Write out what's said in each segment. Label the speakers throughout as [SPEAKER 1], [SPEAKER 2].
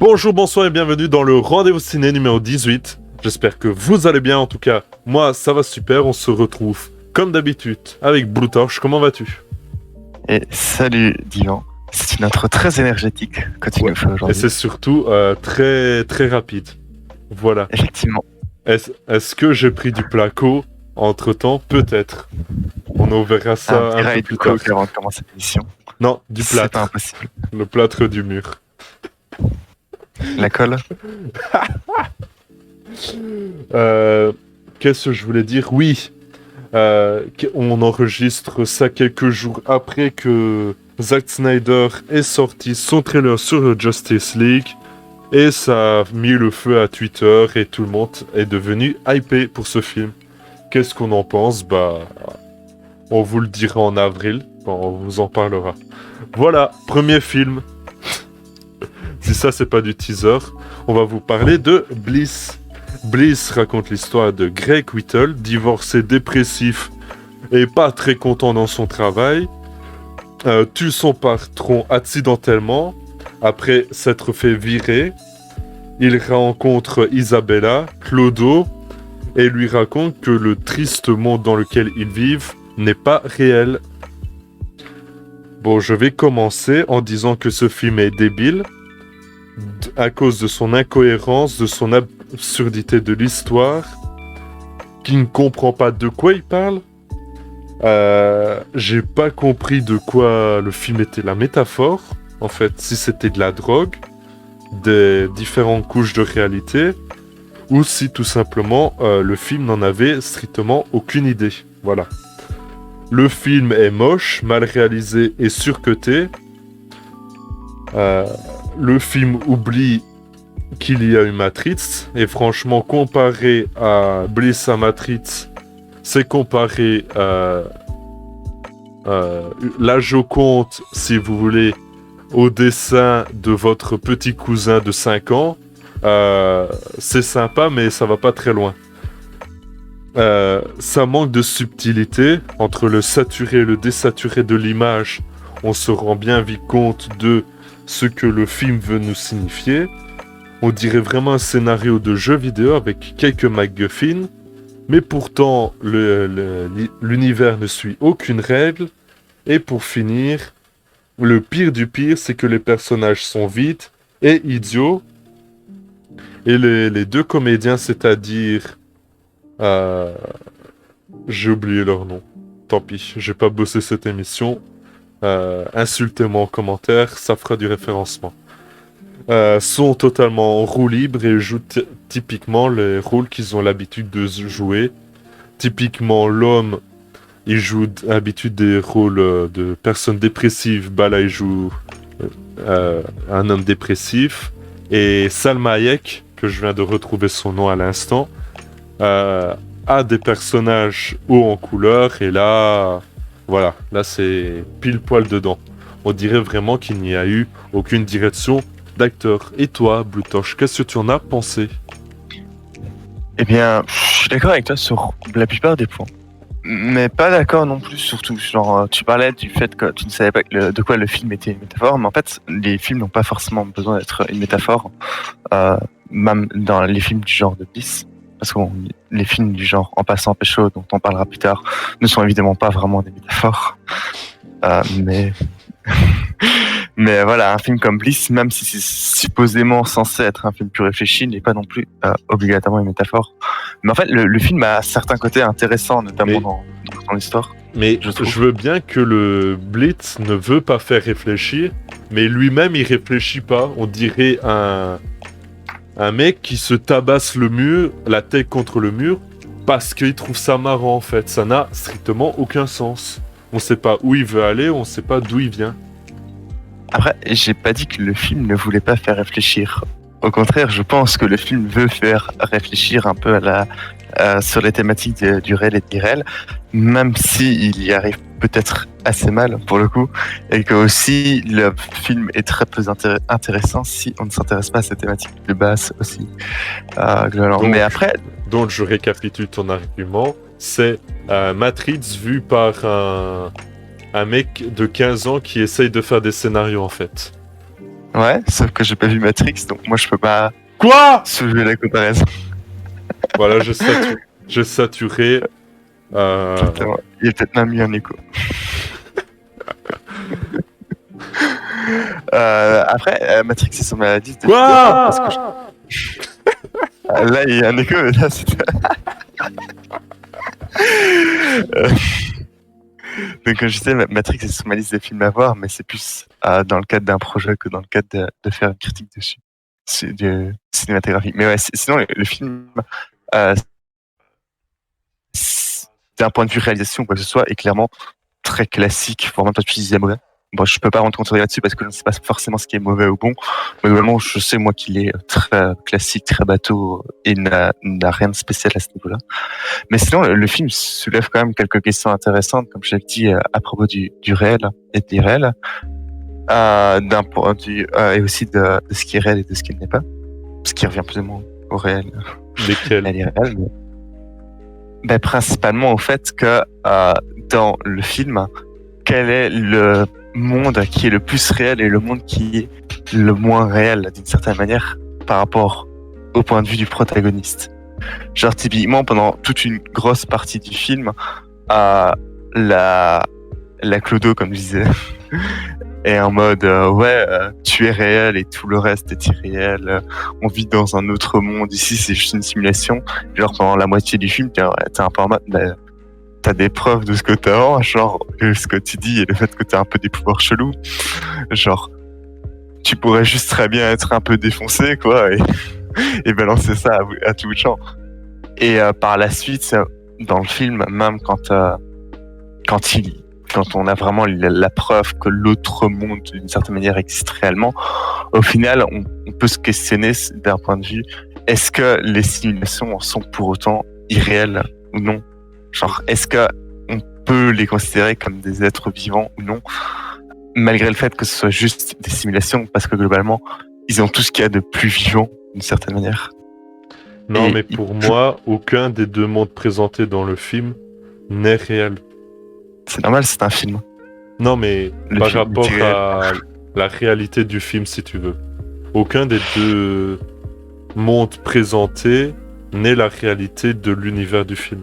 [SPEAKER 1] Bonjour, bonsoir et bienvenue dans le rendez-vous ciné numéro 18. J'espère que vous allez bien, en tout cas, moi ça va super, on se retrouve comme d'habitude avec Blue Torch, comment vas-tu?
[SPEAKER 2] Et salut Divan, c'est une intro très énergétique que tu nous fais
[SPEAKER 1] Et
[SPEAKER 2] aujourd'hui.
[SPEAKER 1] c'est surtout très très rapide. Voilà.
[SPEAKER 2] Effectivement.
[SPEAKER 1] Est-ce que j'ai pris du placo entre-temps? Peut-être. On verra ça un peu plus tard.
[SPEAKER 2] Avant de commencer l'émission.
[SPEAKER 1] Non, du
[SPEAKER 2] C'est
[SPEAKER 1] plâtre.
[SPEAKER 2] pas impossible.
[SPEAKER 1] Le plâtre du mur.
[SPEAKER 2] La colle.
[SPEAKER 1] Qu'est-ce que je voulais dire? Oui, on enregistre ça quelques jours après que Zack Snyder ait sorti son trailer sur le Justice League et ça a mis le feu à Twitter et tout le monde est devenu hypé pour ce film. Qu'est-ce qu'on en pense? On vous le dira en avril, quand on vous en parlera. Voilà, premier film. Si ça c'est pas du teaser, on va vous parler de Bliss. Bliss raconte l'histoire de Greg Whittle, divorcé, dépressif et pas très content dans son travail, tue son patron accidentellement après s'être fait virer. Il rencontre Isabella, Clodo, et lui raconte que le triste monde dans lequel ils vivent n'est pas réel. Bon, je vais commencer en disant que ce film est débile, à cause de son incohérence, de son absurdité de l'histoire, qui ne comprend pas de quoi il parle. J'ai pas compris de quoi le film était la métaphore, en fait, si c'était de la drogue, des différentes couches de réalité, ou si tout simplement le film n'en avait strictement aucune idée. Voilà. Le film est moche, mal réalisé et surcoté. Le film oublie qu'il y a une Matrix, et franchement, comparé à Bliss à Matrix, c'est comparer la Joconde, si vous voulez, au dessin de votre petit cousin de 5 ans. C'est sympa, mais ça va pas très loin. Ça manque de subtilité entre le saturé et le désaturé de l'image. On se rend bien vite compte de ce que le film veut nous signifier. On dirait vraiment un scénario de jeu vidéo avec quelques MacGuffin, mais pourtant l'univers ne suit aucune règle. Et pour finir, le pire du pire, c'est que les personnages sont vides et idiots. Et les deux comédiens, c'est-à-dire... j'ai oublié leur nom. Tant pis, j'ai pas bossé cette émission. Insultez-moi en commentaire, ça fera du référencement. Sont totalement en roue libre et jouent typiquement les rôles qu'ils ont l'habitude de jouer. Typiquement, l'homme, il joue d'habitude des rôles de personnes dépressives. Bah là, il joue un homme dépressif. Et Salma Hayek, que je viens de retrouver son nom à l'instant, a des personnages hauts en couleur. Et là, voilà, là c'est pile poil dedans. On dirait vraiment qu'il n'y a eu aucune direction d'acteur. Et toi, Blue Torch, qu'est-ce que tu en as pensé?
[SPEAKER 2] Eh bien, je suis d'accord avec toi sur la plupart des points. Mais pas d'accord non plus sur tout. Genre, tu parlais du fait que tu ne savais pas de quoi le film était une métaphore, mais en fait, les films n'ont pas forcément besoin d'être une métaphore, même dans les films du genre de Bliss. Parce que les films du genre En passant pécho, dont on parlera plus tard, ne sont évidemment pas vraiment des métaphores. Mais voilà, un film comme Bliss, même si c'est supposément censé être un film plus réfléchi, n'est pas non plus obligatoirement une métaphore. Mais en fait, le film a certains côtés intéressants, notamment dans son histoire.
[SPEAKER 1] Mais je veux bien que le Blitz ne veut pas faire réfléchir, mais lui-même il réfléchit pas. On dirait un mec qui se tabasse le mur, la tête contre le mur, parce qu'il trouve ça marrant en fait. Ça n'a strictement aucun sens. On sait pas où il veut aller, on sait pas d'où il vient.
[SPEAKER 2] Après, j'ai pas dit que le film ne voulait pas faire réfléchir. Au contraire, je pense que le film veut faire réfléchir un peu sur les thématiques du réel et de l'irréel, même s'il y arrive peut-être assez mal pour le coup, et que aussi le film est très peu intéressant si on ne s'intéresse pas à ces thématiques de base aussi. Mais après...
[SPEAKER 1] Donc je récapitule ton argument, c'est Matrix vu par un mec de 15 ans qui essaye de faire des scénarios en fait.
[SPEAKER 2] Ouais, sauf que j'ai pas vu Matrix, donc moi je peux pas
[SPEAKER 1] Quoi?
[SPEAKER 2] soulever la comparaison.
[SPEAKER 1] Voilà, j'ai saturé.
[SPEAKER 2] Exactement. Il y a peut-être même eu un écho. Après, Matrix et son maladie, c'était
[SPEAKER 1] Quoi?
[SPEAKER 2] d'accord, parce que là il y a un écho, mais là c'était. Donc comme je disais, Matrix est sur ma liste des films à voir, mais c'est plus dans le cadre d'un projet que dans le cadre de faire une critique dessus. C'est de cinématographie. Mais ouais, sinon le film, euh, d'un point de vue réalisation ou quoi que ce soit, est clairement très classique, vraiment toi tu disais mauvais. Bon, je peux pas rentrer là-dessus parce que je ne sais pas forcément ce qui est mauvais ou bon, mais vraiment je sais moi qu'il est très classique, très bateau et n'a rien de spécial à ce niveau-là. Mais sinon le film soulève quand même quelques questions intéressantes, comme je l'ai dit à propos du réel et des réels, d'un point de vue et aussi de ce qui est réel et de ce qui n'est pas, ce qui revient plus ou moins au réel.
[SPEAKER 1] Lesquels?
[SPEAKER 2] Elle est réelle, mais... Ben, principalement au fait que dans le film, quel est le monde qui est le plus réel et le monde qui est le moins réel d'une certaine manière par rapport au point de vue du protagoniste. Genre typiquement pendant toute une grosse partie du film, la Clodo comme je disais est en mode tu es réel et tout le reste est irréel, on vit dans un autre monde, ici c'est juste une simulation. Genre pendant la moitié du film t'es un peu en mode t'as des preuves de ce que t'as, genre ce que tu dis et le fait que t'as un peu des pouvoirs chelous, genre tu pourrais juste très bien être un peu défoncé quoi et balancer ça à tout champ. Et par la suite dans le film, même quand on a vraiment la preuve que l'autre monde d'une certaine manière existe réellement, au final on peut se questionner d'un point de vue, est-ce que les simulations sont pour autant irréelles ou non? Genre, est-ce que on peut les considérer comme des êtres vivants ou non, malgré le fait que ce soit juste des simulations, parce que globalement, ils ont tout ce qu'il y a de plus vivant, d'une certaine manière.
[SPEAKER 1] Non, mais pour moi, aucun des deux mondes présentés dans le film n'est réel.
[SPEAKER 2] C'est normal, c'est un film.
[SPEAKER 1] Non, mais par rapport à la réalité du film, si tu veux. Aucun des deux mondes présentés n'est la réalité de l'univers du film.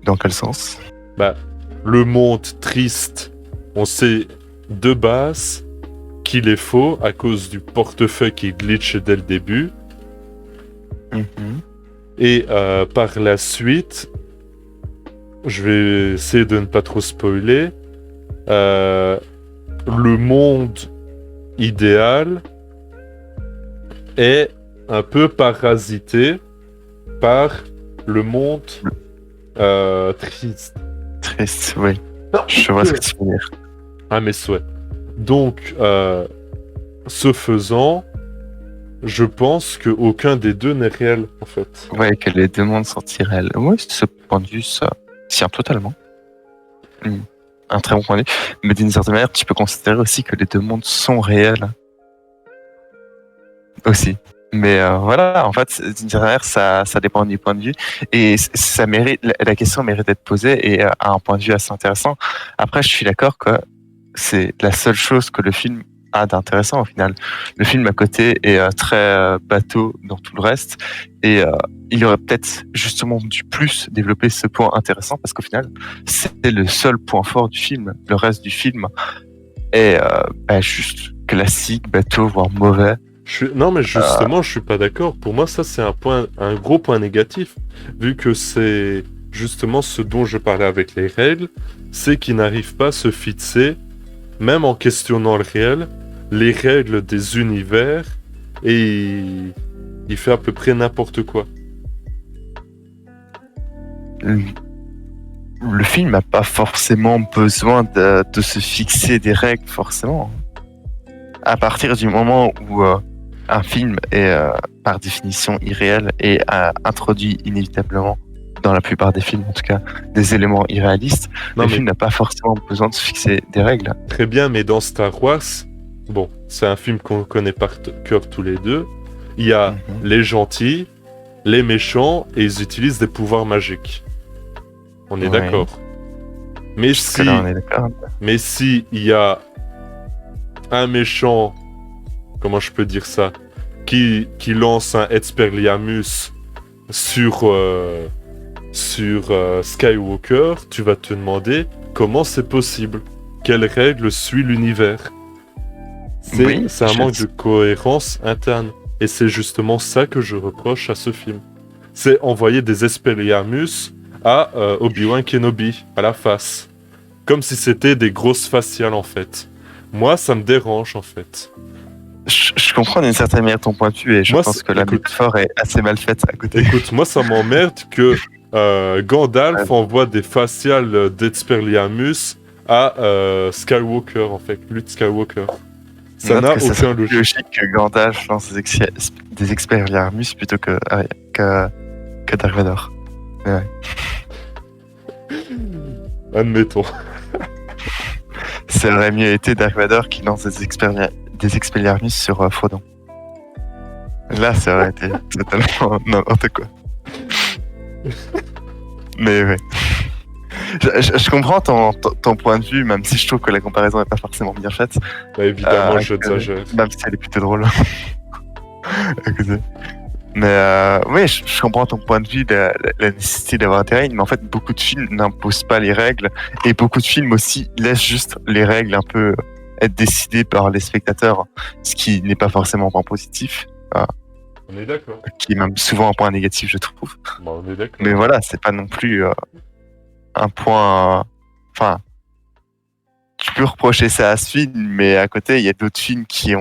[SPEAKER 2] Dans quel sens?
[SPEAKER 1] Bah, le monde triste, on sait de base qu'il est faux à cause du portefeuille qui glitch dès le début. Et par la suite, je vais essayer de ne pas trop spoiler, le monde idéal est un peu parasité par le monde triste.
[SPEAKER 2] Triste, oui. Je vois ce que tu veux dire.
[SPEAKER 1] Ah, mes souhaits. Donc, ce faisant, je pense qu'aucun des deux n'est réel, en fait.
[SPEAKER 2] Ouais, que les deux mondes sont irréels. Oui, ce point de vue, ça tient totalement. Un très bon point de vue. Mais d'une certaine manière, tu peux considérer aussi que les deux mondes sont réels. Aussi. Mais voilà, en fait, d'une certaine manière, ça dépend du point de vue. Et ça mérite, la question mérite d'être posée et a un point de vue assez intéressant. Après, je suis d'accord que c'est la seule chose que le film a d'intéressant au final. Le film à côté est très bateau dans tout le reste et il aurait peut-être justement dû plus développer ce point intéressant parce qu'au final, c'est le seul point fort du film. Le reste du film est juste classique, bateau, voire mauvais.
[SPEAKER 1] Non, mais justement, je suis pas d'accord. Pour moi, ça, c'est un gros point négatif. Vu que c'est justement ce dont je parlais avec les règles, c'est qu'ils n'arrivent pas à se fixer, même en questionnant le réel, les règles des univers, et il fait à peu près n'importe quoi.
[SPEAKER 2] Le film n'a pas forcément besoin de se fixer des règles, forcément. À partir du moment où un film est par définition irréel et introduit inévitablement, dans la plupart des films en tout cas, des éléments irréalistes, le film n'a pas forcément besoin de se fixer des règles.
[SPEAKER 1] Très bien, mais dans Star Wars, bon, c'est un film qu'on connaît par cœur tous les deux, il y a les gentils, les méchants, et ils utilisent des pouvoirs magiques. On est d'accord. Mais si il y a un méchant, comment je peux dire ça, qui lance un Expelliarmus sur Skywalker, tu vas te demander comment c'est possible. Quelle règle suit l'univers? C'est un manque de cohérence interne. Et c'est justement ça que je reproche à ce film. C'est envoyer des Expelliarmus à Obi-Wan Kenobi, à la face. Comme si c'était des grosses faciales, en fait. Moi, ça me dérange, en fait.
[SPEAKER 2] Je comprends d'une certaine manière ton point de vue et je pense que la métaphore est assez mal faite à côté.
[SPEAKER 1] Écoute, moi ça m'emmerde que Gandalf envoie des faciales d'Expelliarmus à Skywalker, en fait, Luke Skywalker. Ça n'a aucun logique.
[SPEAKER 2] Logique que Gandalf lance des Expelliarmus plutôt que Dark Vador. Ouais.
[SPEAKER 1] Admettons.
[SPEAKER 2] Ça aurait mieux été Dark Vador qui lance des Expelliarmus sur Frodon. Là, ça aurait été totalement n'importe quoi. Mais ouais. Je comprends ton point de vue, même si je trouve que la comparaison n'est pas forcément bien faite.
[SPEAKER 1] Bah, évidemment, j'exagère.
[SPEAKER 2] Même si elle est plutôt drôle. Mais oui, je comprends ton point de vue, la nécessité d'avoir des règles, mais en fait, beaucoup de films n'imposent pas les règles, et beaucoup de films aussi laissent juste les règles un peu être décidées par les spectateurs, ce qui n'est pas forcément un point positif.
[SPEAKER 1] On est d'accord.
[SPEAKER 2] Qui est même souvent un point négatif, je trouve.
[SPEAKER 1] Bah, on est d'accord.
[SPEAKER 2] Mais voilà, c'est pas non plus un point... Enfin, tu peux reprocher ça à ce film, mais à côté, il y a d'autres films qui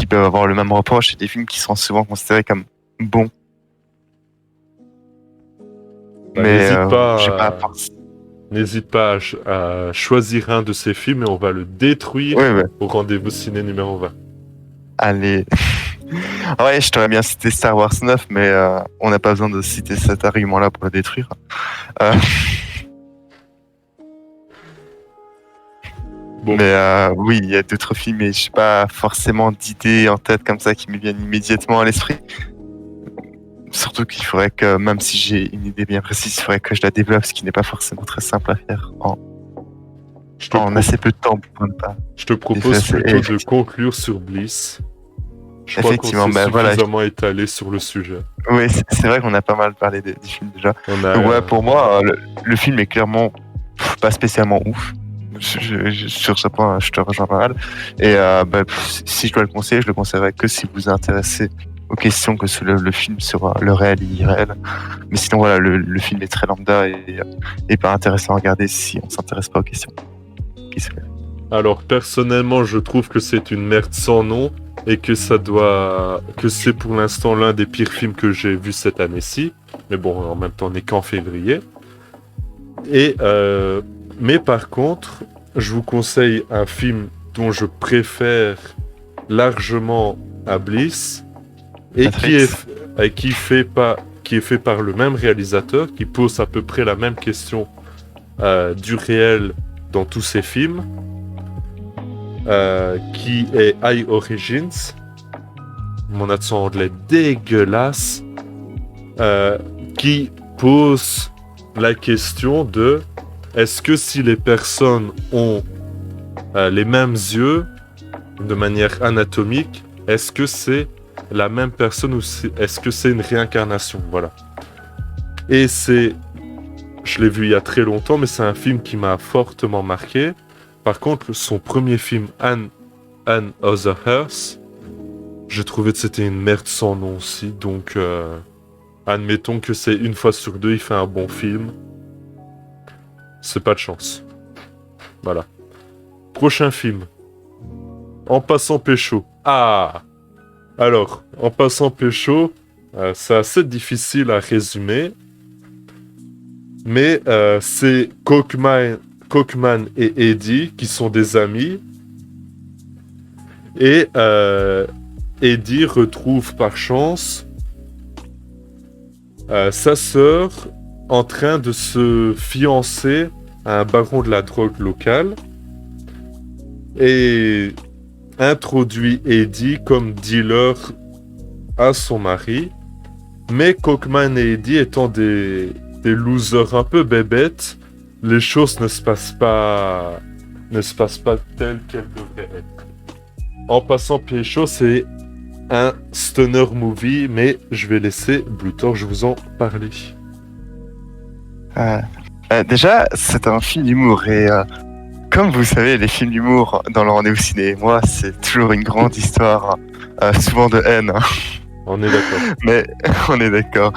[SPEAKER 2] peuvent avoir le même reproche, et des films qui sont souvent considérés comme bons.
[SPEAKER 1] Bah, mais n'hésite pas à choisir un de ces films et on va le détruire au rendez-vous ciné numéro 20.
[SPEAKER 2] Allez. Ouais, je t'aurais bien cité Star Wars 9, mais on n'a pas besoin de citer cet argument-là pour le détruire. Bon. Mais oui, il y a d'autres films, et je n'ai pas forcément d'idées en tête comme ça qui me viennent immédiatement à l'esprit. Surtout qu'il faudrait que, même si j'ai une idée bien précise, il faudrait que je la développe, ce qui n'est pas forcément très simple à faire en assez peu de temps.
[SPEAKER 1] Je te propose plutôt de conclure sur Bliss. Je crois qu'on s'est suffisamment étalé sur le sujet.
[SPEAKER 2] Oui, c'est vrai qu'on a pas mal parlé du film déjà. Pour moi, le film est clairement pas spécialement ouf. Sur ce point, je te rejoins pas mal. Et si je dois le conseiller, je le conseillerais que si vous vous intéressez aux questions que soulève le film sur le réel et l'irréel. Mais sinon, voilà, le film est très lambda et pas intéressant à regarder si on s'intéresse pas aux questions qui soulèvent.
[SPEAKER 1] Alors, personnellement, je trouve que c'est une merde sans nom et que c'est pour l'instant l'un des pires films que j'ai vu cette année-ci. Mais bon, en même temps, on n'est qu'en février. Mais par contre, je vous conseille un film dont je préfère largement à Bliss et qui est fait par le même réalisateur, qui pose à peu près la même question du réel dans tous ses films, qui est High Origins. Mon accent anglais dégueulasse, qui pose la question de est-ce que si les personnes ont les mêmes yeux de manière anatomique, est-ce que c'est la même personne ou est-ce que c'est une réincarnation? Voilà. Et je l'ai vu il y a très longtemps, mais c'est un film qui m'a fortement marqué. Par contre, son premier film, Anne Other Earth, j'ai trouvé que c'était une merde sans nom aussi. Donc, admettons que c'est une fois sur deux, il fait un bon film. C'est pas de chance. Voilà. Prochain film. En passant pécho. Alors, En passant pécho, c'est assez difficile à résumer. Mais c'est Cockman et Eddie qui sont des amis. Et Eddie retrouve par chance sa sœur en train de se fiancer à un baron de la drogue local et introduit Eddie comme dealer à son mari. Mais Cockman et Eddie étant des losers un peu bébêtes, les choses ne se passent pas telles qu'elles devraient être. En passant pécho, c'est un stoner movie, mais je vais laisser Blue Torch vous en parler.
[SPEAKER 2] Déjà, c'est un film d'humour et comme vous savez, les films d'humour dans le rendez-vous ciné, et moi, c'est toujours une grande histoire, souvent de haine. Hein.
[SPEAKER 1] On est d'accord.
[SPEAKER 2] Mais on est d'accord.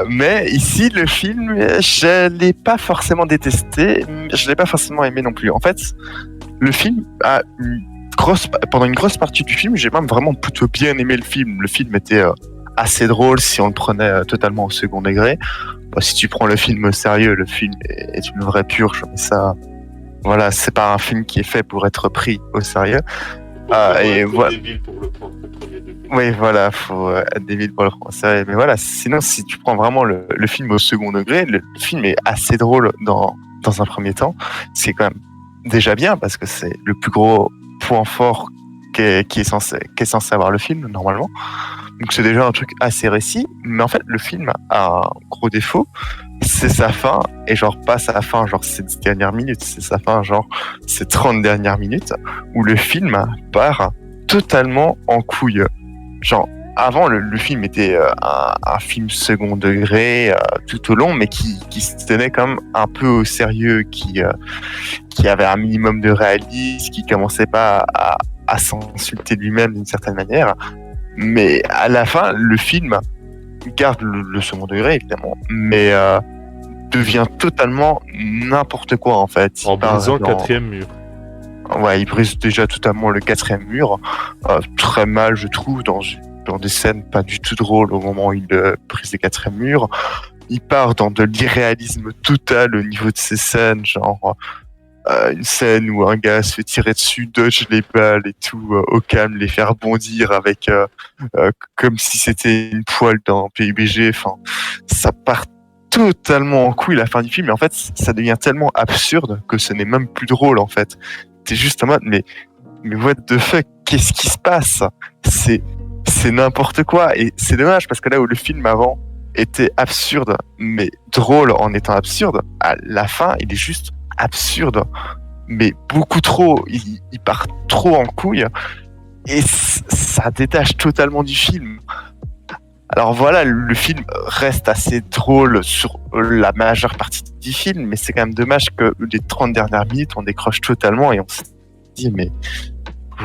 [SPEAKER 2] Mais ici, le film, je l'ai pas forcément détesté, je l'ai pas forcément aimé non plus. En fait, le film a pendant une grosse partie du film, j'ai même vraiment plutôt bien aimé le film. Le film était assez drôle si on le prenait totalement au second degré. Bah, si tu prends le film au sérieux, le film est une vraie purge. Mais ça, voilà, c'est pas un film qui est fait pour être pris au sérieux. Et voilà. Oui, voilà, faut être débile pour le prendre au sérieux. Mais voilà, sinon, si tu prends vraiment le film au second degré, le film est assez drôle dans un premier temps. C'est quand même déjà bien parce que c'est le plus gros point fort qui est censé avoir le film, normalement. Donc c'est déjà un truc assez réussi. Mais en fait, le film a un gros défaut. C'est sa fin, et genre pas sa fin, genre ces 10 dernières minutes, c'est sa fin, genre ces 30 dernières minutes, où le film part totalement en couille. Genre, avant, le film était un film second degré tout au long, mais qui se tenait quand même un peu au sérieux, qui avait un minimum de réalisme, qui commençait pas à s'insulter lui-même d'une certaine manière. Mais à la fin, le film garde le second degré, évidemment, mais devient totalement n'importe quoi, en fait.
[SPEAKER 1] En brisant le quatrième mur.
[SPEAKER 2] Ouais, il brise déjà totalement le quatrième mur, très mal, je trouve, dans des scènes pas du tout drôles au moment où il brise le quatrième mur. Il part dans de l'irréalisme total au niveau de ces scènes, genre une scène où un gars se fait tirer dessus, dodge les balles et tout, au calme, les faire bondir avec comme si c'était une poêle dans PUBG. Enfin, ça part totalement en couille la fin du film, et en fait, ça devient tellement absurde que ce n'est même plus drôle, en fait. T'es juste en mode, mais what the fuck, qu'est-ce qui se passe? C'est n'importe quoi, et c'est dommage parce que là où le film avant était absurde, mais drôle en étant absurde, à la fin, il est juste absurde, mais beaucoup trop. Il part trop en couille, et ça détache totalement du film. Alors voilà, le film reste assez drôle sur la majeure partie du film, mais c'est quand même dommage que les 30 dernières minutes, on décroche totalement et on se dit, mais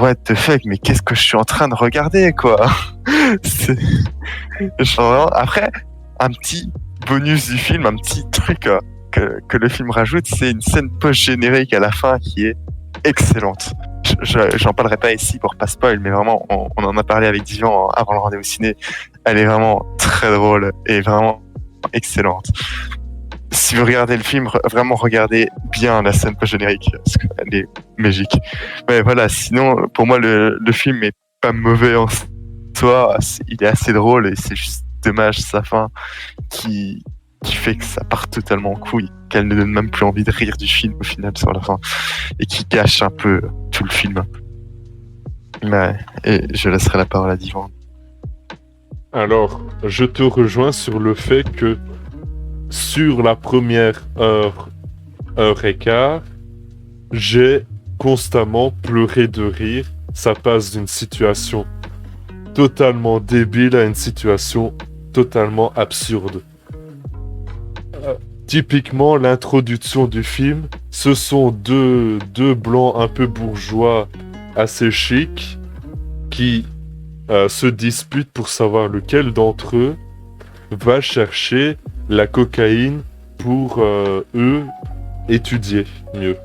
[SPEAKER 2] what the fuck, mais qu'est-ce que je suis en train de regarder, quoi? Genre, après, un petit bonus du film, un petit truc que le film rajoute, c'est une scène post-générique à la fin qui est excellente. J'en parlerai pas ici pour pas spoil, mais vraiment, on en a parlé avec Divan avant le rendez-vous ciné. Elle est vraiment très drôle et vraiment excellente. Si vous regardez le film, vraiment regardez bien la scène post-générique, parce qu'elle est magique. Mais voilà, sinon, pour moi, le film est pas mauvais en soi. Il est assez drôle et c'est juste dommage sa fin qui fait que ça part totalement en couille, qu'elle ne donne même plus envie de rire du film au final sur la fin, et qui gâche un peu tout le film. Ouais, et je laisserai la parole à Divan.
[SPEAKER 1] Alors, je te rejoins sur le fait que sur la première heure et quart, j'ai constamment pleuré de rire. Ça passe d'une situation totalement débile à une situation totalement absurde. Typiquement, l'introduction du film, ce sont deux blancs un peu bourgeois assez chics qui se disputent pour savoir lequel d'entre eux va chercher la cocaïne pour eux étudier mieux.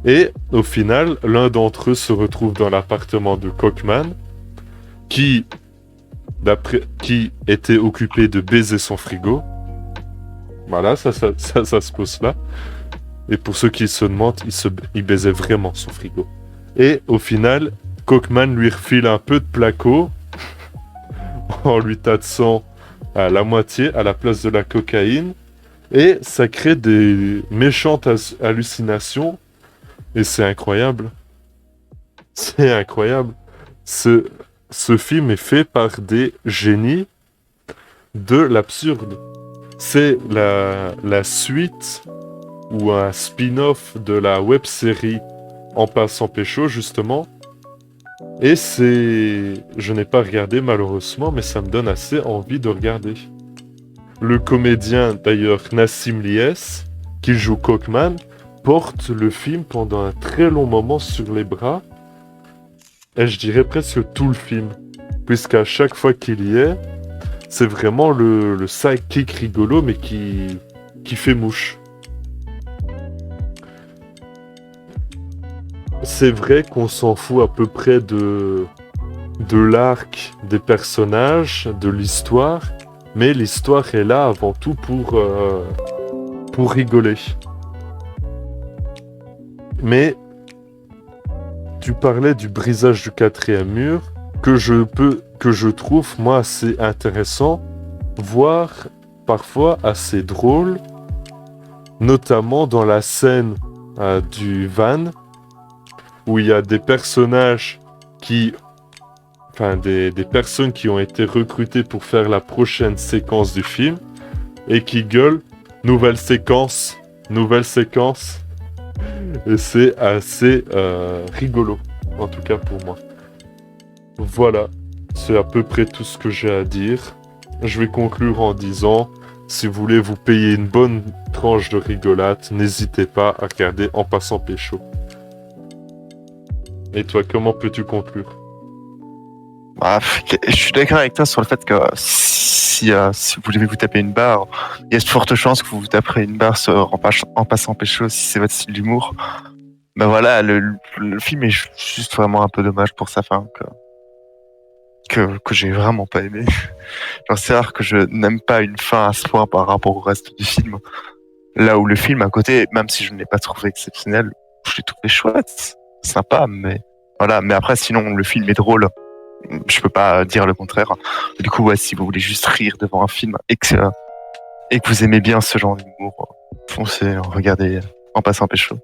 [SPEAKER 1] Et au final, l'un d'entre eux se retrouve dans l'appartement de Cockman qui était occupé de baiser son frigo. Voilà, ça se pose là. Et pour ceux qui se demandent, il baisait vraiment son frigo. Et au final, Cockman lui refile un peu de placo en lui tassant à la moitié à la place de la cocaïne. Et ça crée des méchantes hallucinations. Et c'est incroyable. C'est incroyable. Ce film est fait par des génies de l'absurde. C'est la suite ou un spin-off de la web-série En passant pécho, justement. Et je n'ai pas regardé malheureusement, mais ça me donne assez envie de regarder. Le comédien, d'ailleurs, Nassim Lies, qui joue Cockman, porte le film pendant un très long moment sur les bras, et je dirais presque tout le film, puisqu'à chaque fois qu'il y est, c'est vraiment le sidekick rigolo, mais qui fait mouche. C'est vrai qu'on s'en fout à peu près de l'arc des personnages, de l'histoire, mais l'histoire est là avant tout pour rigoler. Mais tu parlais du brisage du quatrième mur, que je trouve moi assez intéressant, voire parfois assez drôle, notamment dans la scène du van, où il y a des personnages des personnes qui ont été recrutées pour faire la prochaine séquence du film, et qui gueulent « Nouvelle séquence, nouvelle séquence ». Et c'est assez rigolo, en tout cas pour moi. Voilà, c'est à peu près tout ce que j'ai à dire. Je vais conclure en disant, si vous voulez vous payer une bonne tranche de rigolade, n'hésitez pas à regarder En passant pécho. Et toi, comment peux-tu conclure?
[SPEAKER 2] Je suis d'accord avec toi sur le fait que si vous voulez vous taper une barre, il y a de fortes chances que vous vous taperez une barre en passant pécho si c'est votre style d'humour. Ben voilà, le film est juste vraiment un peu dommage pour sa fin que j'ai vraiment pas aimé. Genre, c'est rare que je n'aime pas une fin à ce point par rapport au reste du film. Là où le film à côté, même si je ne l'ai pas trouvé exceptionnel, je l'ai trouvé chouette, sympa, mais voilà. Mais après, sinon, le film est drôle. Je peux pas dire le contraire. Du coup, ouais, si vous voulez juste rire devant un film et que vous aimez bien ce genre d'humour, foncez, regardez En passant pécho.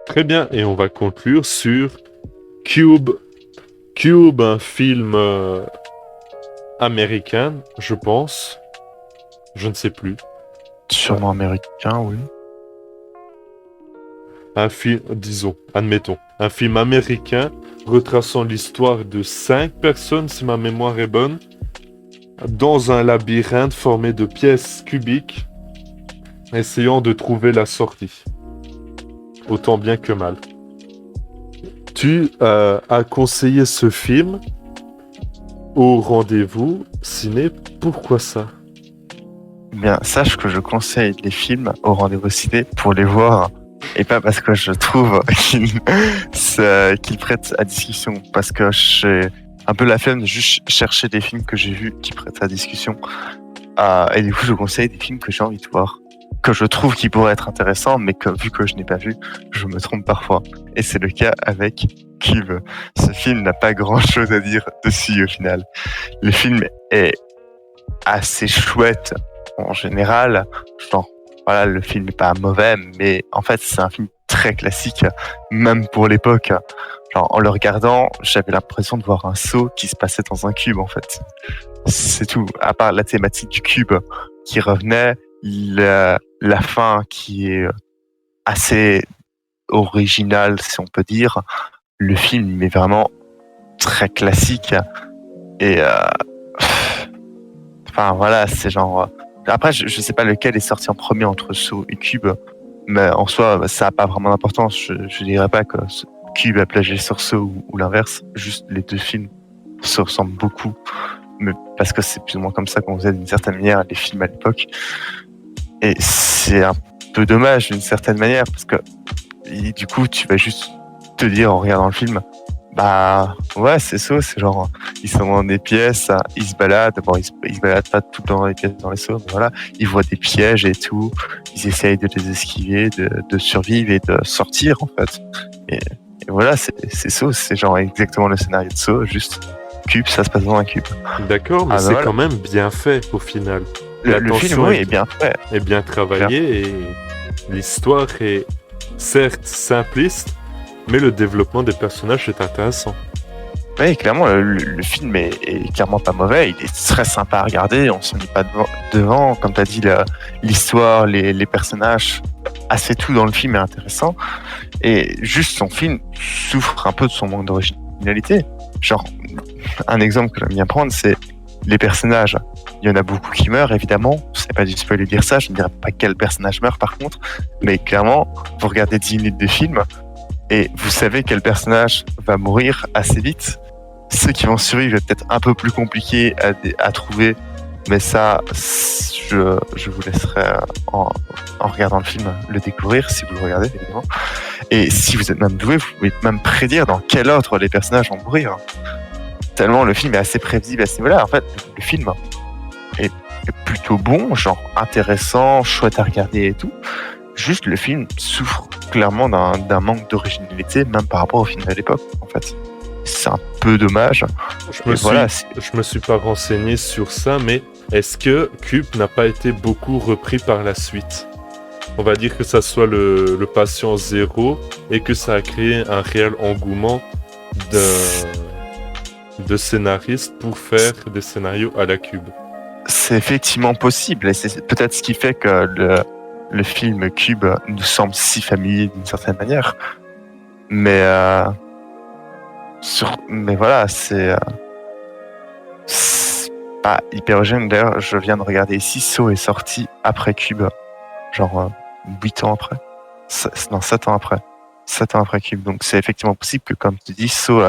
[SPEAKER 1] Très bien, et on va conclure sur Cube. Cube, un film américain, je pense. Je ne sais plus.
[SPEAKER 2] Sûrement américain, oui.
[SPEAKER 1] Un film, disons, admettons, un film américain retraçant l'histoire de 5 personnes, si ma mémoire est bonne, dans un labyrinthe formé de pièces cubiques, essayant de trouver la sortie. Autant bien que mal. Tu as conseillé ce film au rendez-vous ciné. Pourquoi ça?
[SPEAKER 2] Bien, sache que je conseille les films au rendez-vous ciné pour les voir, et pas parce que je trouve qu'ils prêtent à discussion, parce que j'ai un peu la flemme de juste chercher des films que j'ai vus qui prêtent à discussion. Et du coup, je conseille des films que j'ai envie de voir, que je trouve qui pourraient être intéressants, mais que vu que je n'ai pas vu, je me trompe parfois. Et c'est le cas avec Cube. Ce film n'a pas grand-chose à dire dessus au final. Le film est assez chouette en général. Genre, voilà, le film n'est pas mauvais, mais en fait, c'est un film très classique, même pour l'époque. Genre, en le regardant, j'avais l'impression de voir un saut qui se passait dans un cube, en fait. C'est tout. À part la thématique du cube qui revenait, la fin qui est assez originale, si on peut dire. Le film est vraiment très classique. Et enfin voilà, c'est genre. Après, je sais pas lequel est sorti en premier entre Saw et Cube, mais en soi, ça n'a pas vraiment d'importance. Je dirais pas que Cube a plagié sur Saw ou l'inverse. Juste les deux films se ressemblent beaucoup, mais parce que c'est plus ou moins comme ça qu'on faisait d'une certaine manière les films à l'époque. Et c'est un peu dommage d'une certaine manière, parce que du coup, tu vas juste te dire en regardant le film, bah ouais, c'est ça, c'est genre, ils sont dans des pièces, ils se baladent, bon, ils se baladent pas tout le temps dans les pièces, dans les sauts, mais voilà, ils voient des pièges et tout, ils essayent de les esquiver, de survivre et de sortir, en fait. Et voilà, c'est ça, c'est genre exactement le scénario de Saw, juste cube, ça se passe dans un cube.
[SPEAKER 1] D'accord, mais c'est voilà. Quand même bien fait au final.
[SPEAKER 2] Le film, oui, est bien fait.
[SPEAKER 1] Est bien travaillé et l'histoire est certes simpliste, mais le développement des personnages est intéressant.
[SPEAKER 2] Oui, clairement, le film est clairement pas mauvais. Il est très sympa à regarder. On s'ennuie pas devant. Comme tu as dit, l'histoire, les personnages, assez tout dans le film est intéressant. Et juste, son film souffre un peu de son manque d'originalité. originalité. Genre, un exemple que j'aime bien prendre, c'est les personnages. Il y en a beaucoup qui meurent, évidemment. C'est pas du spoil de dire ça, je ne dirais pas quel personnage meurt par contre. Mais clairement, vous regardez 10 minutes de film et vous savez quel personnage va mourir assez vite. Ceux qui vont survivre, c'est peut-être un peu plus compliqué à trouver. Mais ça, je vous laisserai en regardant le film le découvrir, si vous le regardez, évidemment. Et si vous êtes même doué, vous pouvez même prédire dans quel ordre les personnages vont mourir. Tellement le film est assez prévisible à ce niveau-là. En fait, le film est plutôt bon, genre intéressant, chouette à regarder et tout. Juste, le film souffre clairement d'un manque d'originalité, même par rapport au film de l'époque, en fait. C'est un peu dommage.
[SPEAKER 1] Je me suis pas renseigné sur ça, mais est-ce que Cube n'a pas été beaucoup repris par la suite? On va dire que ça soit le patient zéro et que ça a créé un réel engouement de scénaristes pour faire des scénarios à la Cube.
[SPEAKER 2] C'est effectivement possible et c'est peut-être ce qui fait que le film Cube nous semble si familier d'une certaine manière. Mais voilà, c'est pas hyper original. D'ailleurs, je viens de regarder ici, Saw est sorti après Cube, genre 8 ans après. Non, 7 ans après. 7 ans après Cube. Donc c'est effectivement possible que, comme tu dis, Saw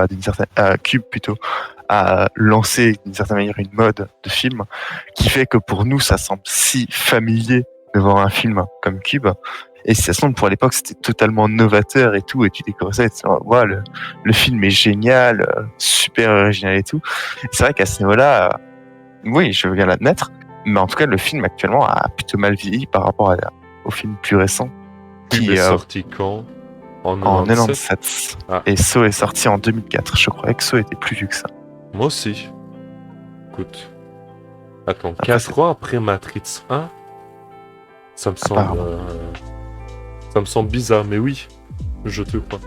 [SPEAKER 2] Cube plutôt a lancé d'une certaine manière une mode de film qui fait que pour nous ça semble si familier de voir un film comme Cube. Et si ça semble pour l'époque c'était totalement novateur et tout, et tu découvres ça et tu dis wow, le film est génial, super original et tout. C'est vrai qu'à ce niveau-là, oui, je veux bien l'admettre, mais en tout cas le film actuellement a plutôt mal vieilli par rapport au film plus récent.
[SPEAKER 1] Cube est sorti quand? En
[SPEAKER 2] 97. Ah. Et Saw est sorti en 2004. Je croyais que Saw était plus vieux que ça.
[SPEAKER 1] Moi aussi. Écoute. Attends, 4 ans après Matrix 1? Ça me semble bizarre, mais oui, je te crois.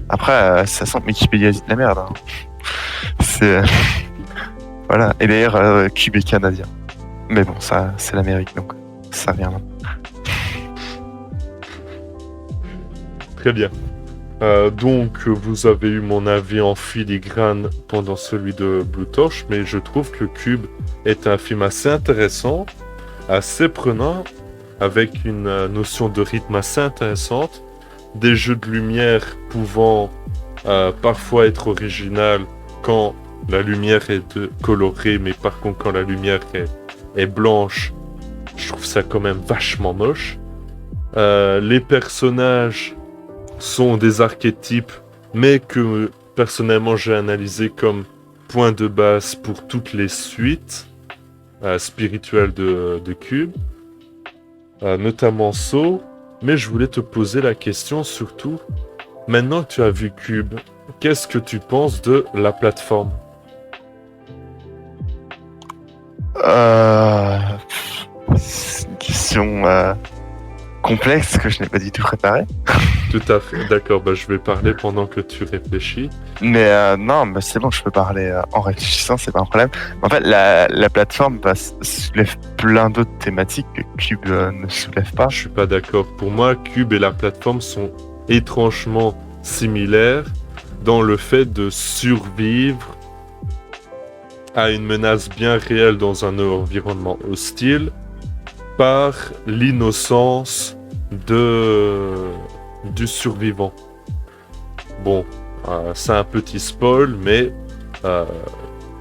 [SPEAKER 2] Après, ça sent que Wikipédia dit de la merde. Hein. C'est... voilà. Et d'ailleurs, Cube est canadien. Mais bon, ça, c'est l'Amérique, donc ça vient là.
[SPEAKER 1] Très bien. Donc, vous avez eu mon avis en filigrane pendant celui de Blue Torch, mais je trouve que Cube est un film assez intéressant, assez prenant, avec une notion de rythme assez intéressante, des jeux de lumière pouvant parfois être original quand la lumière est colorée, mais par contre quand la lumière est blanche, je trouve ça quand même vachement moche. Les personnages sont des archétypes, mais que personnellement j'ai analysé comme point de base pour toutes les suites spirituelles de Cube, notamment Saw. Mais je voulais te poser la question surtout, maintenant que tu as vu Cube, qu'est-ce que tu penses de la plateforme?
[SPEAKER 2] C'est une question complexe que je n'ai pas du tout préparée.
[SPEAKER 1] Tout à fait, d'accord, je vais parler pendant que tu réfléchis.
[SPEAKER 2] Mais non, c'est bon, je peux parler en réfléchissant, c'est pas un problème. En fait, la plateforme soulève plein d'autres thématiques que Cube ne soulève pas.
[SPEAKER 1] Je suis pas d'accord. Pour moi, Cube et la plateforme sont étrangement similaires dans le fait de survivre à une menace bien réelle dans un environnement hostile par l'innocence du survivant. Bon, c'est un petit spoil, mais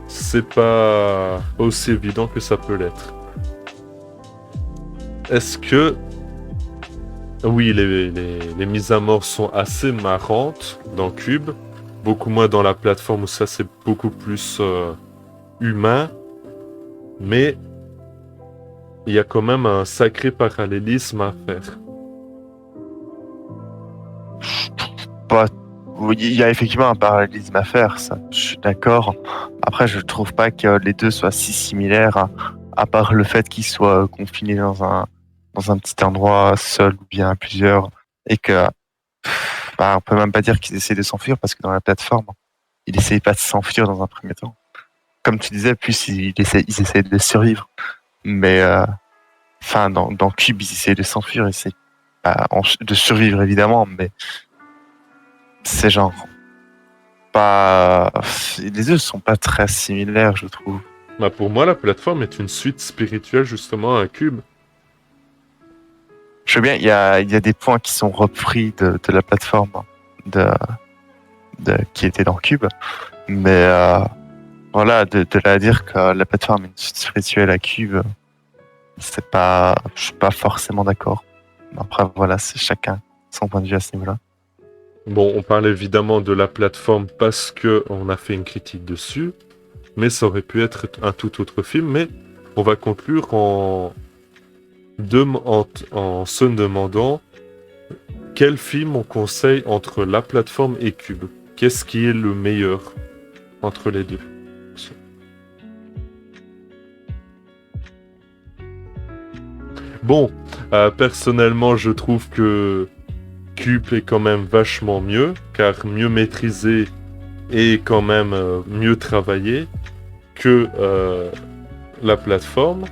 [SPEAKER 1] c'est pas aussi évident que ça peut l'être. Est-ce que... Oui, les mises à mort sont assez marrantes dans Cube, beaucoup moins dans la plateforme où ça c'est beaucoup plus humain, mais il y a quand même un sacré parallélisme à faire.
[SPEAKER 2] Il y a effectivement un parallélisme à faire, ça, je suis d'accord. Après, je trouve pas que les deux soient si similaires, à part le fait qu'ils soient confinés dans un petit endroit seul ou bien à plusieurs, et que on peut même pas dire qu'ils essaient de s'enfuir parce que dans la plateforme, ils essayent pas de s'enfuir dans un premier temps. Comme tu disais, plus ils essayent de survivre. Mais dans Cube, ils essayent de s'enfuir, ils essayent de survivre évidemment, mais c'est genre pas. Les deux sont pas très similaires, je trouve.
[SPEAKER 1] Bah, pour moi, la plateforme est une suite spirituelle justement à un cube.
[SPEAKER 2] Je veux bien, il y a des points qui sont repris de la plateforme de, qui était dans Cube, mais voilà, de là à dire que la plateforme est une suite spirituelle à Cube, c'est pas, je suis pas forcément d'accord. Après, voilà, c'est chacun son point de vue à ce niveau-là.
[SPEAKER 1] Bon, on parle évidemment de la plateforme parce que on a fait une critique dessus, mais ça aurait pu être un tout autre film. Mais on va conclure en se demandant quel film on conseille entre la plateforme et Cube. Qu'est-ce qui est le meilleur entre les deux? Bon, personnellement, je trouve que Cube est quand même vachement mieux, car mieux maîtrisé et quand même mieux travaillé que la plateforme,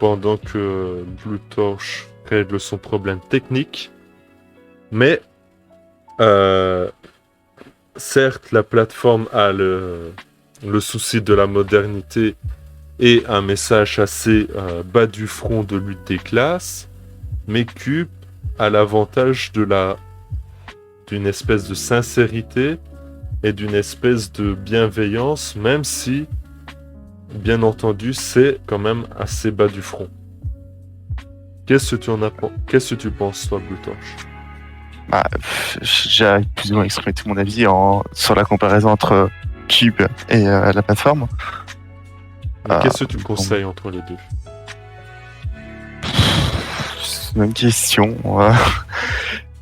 [SPEAKER 1] pendant que Blue Torch règle son problème technique. Mais certes, la plateforme a le souci de la modernité et un message assez bas du front de lutte des classes, mais Cube a l'avantage d'une espèce de sincérité et d'une espèce de bienveillance, même si, bien entendu, c'est quand même assez bas du front. Qu'est-ce que tu penses, toi, Blue Torch?
[SPEAKER 2] Bah, j'ai plus ou moins exprimé tout mon avis sur la comparaison entre Cube et la plateforme.
[SPEAKER 1] Qu'est-ce que tu conseilles entre les deux?
[SPEAKER 2] C'est une bonne question.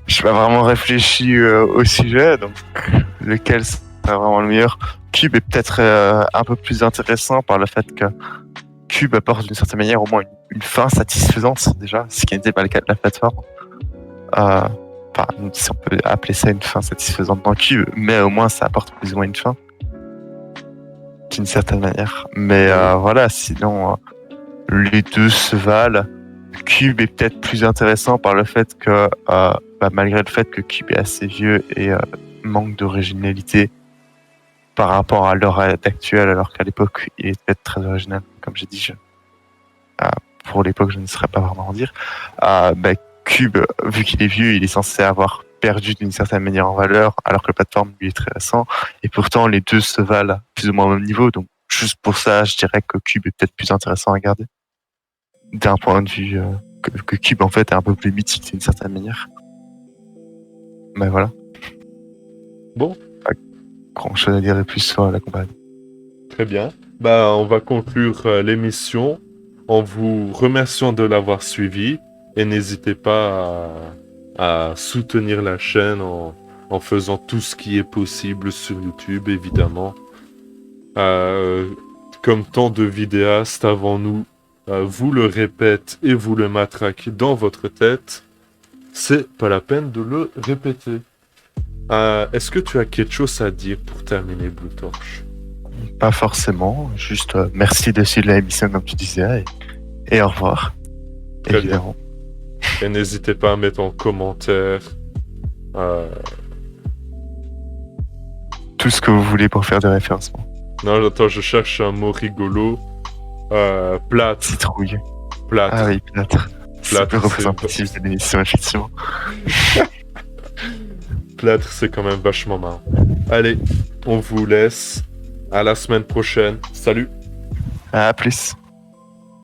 [SPEAKER 2] Je n'ai pas vraiment réfléchi au sujet, donc lequel serait vraiment le meilleur? Cube est peut-être un peu plus intéressant par le fait que Cube apporte d'une certaine manière au moins une fin satisfaisante déjà, ce qui n'était pas le cas de la plateforme. Si on peut appeler ça une fin satisfaisante dans Cube, mais au moins ça apporte plus ou moins une fin, d'une certaine manière. Mais voilà, sinon les deux se valent. Cube est peut-être plus intéressant par le fait que, malgré le fait que Cube est assez vieux et manque d'originalité par rapport à l'heure actuelle, alors qu'à l'époque il est peut-être très original, comme j'ai dit, pour l'époque je ne saurais pas vraiment en dire. Cube, vu qu'il est vieux, il est censé avoir perdu d'une certaine manière en valeur, alors que la plateforme lui est très récent, et pourtant les deux se valent plus ou moins au même niveau, donc juste pour ça je dirais que Cube est peut-être plus intéressant à garder, d'un point de vue que Cube en fait est un peu plus mythique d'une certaine manière. Mais voilà.
[SPEAKER 1] Bon.
[SPEAKER 2] Pas grand chose à dire de plus sur la comparaison.
[SPEAKER 1] Très bien. On va conclure l'émission en vous remerciant de l'avoir suivi. Et n'hésitez pas à soutenir la chaîne en faisant tout ce qui est possible sur YouTube, évidemment. Comme tant de vidéastes avant nous, vous le répètent et vous le matraquez dans votre tête. C'est pas la peine de le répéter. Est-ce que tu as quelque chose à dire pour terminer, Blue Torch?
[SPEAKER 2] Pas forcément, juste merci de suivre l'émission comme tu disais, et au revoir.
[SPEAKER 1] Très évidemment. Bien. Et n'hésitez pas à mettre en commentaire
[SPEAKER 2] tout ce que vous voulez pour faire des référencements.
[SPEAKER 1] Non, attends, je cherche un mot rigolo. Plâtre.
[SPEAKER 2] Citrouille.
[SPEAKER 1] Plâtre.
[SPEAKER 2] Ah oui, plâtre. C'est plus représentatif de l'émission, effectivement.
[SPEAKER 1] Plâtre, c'est quand même vachement marrant. Allez, on vous laisse. À la semaine prochaine. Salut.
[SPEAKER 2] À plus.